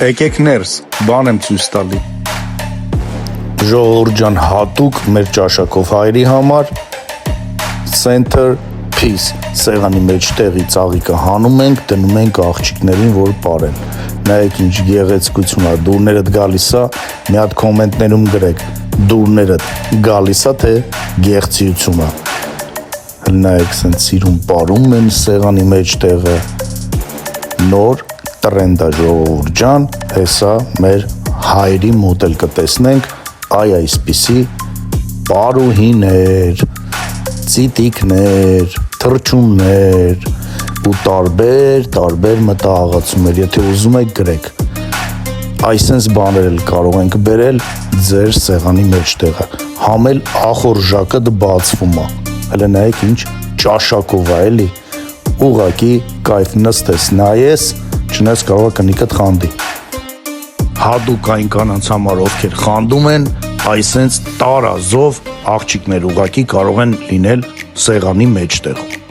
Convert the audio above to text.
Եկեք ներս, բան եմ ցույց տալի։ Ժողովուրդ ջան, հատուկ մեր ճաշակով հայերի համար Center Piece սեղանի մեջ տեղի ծաղիկը հանում ենք, դնում ենք աղջիկներին, որ պարեն։ Նայեք ինչ գեղեցկություն է, դուրներդ գալիս է, մի հատ կոմենտներում գրեք, դուրներդ գալիս է, թե գեղցիություն է։ Նայեք, սենց սիրուն պարում են սեղանի մեջ տեղը, նոր տրենդ է ժողովուրդ ջան, հեսա մեր հայերի մոտ էլ կտեսնենք այսպիսի պարուհիներ, ծիտիկներ, թռչուններ ու տարբեր մտահղացումներ, եթե ուզում եք գրեք, այսենց բաներ էլ կարող ենք բերել ձեր սեղանի մեջտեղը, համել ախորժակը բացվում է, հələ նայեք ինչ ճաշակով է էլի, ուղակի կայֆ նստես նայես, չնայած կարող է կնիկդ խանդի։ Հատուկ այն կանանց համար, ովքեր խանդում են, այսենց տարազով աղջիկներ ուղակի կարող են լինել սեղանի մեջտեղում։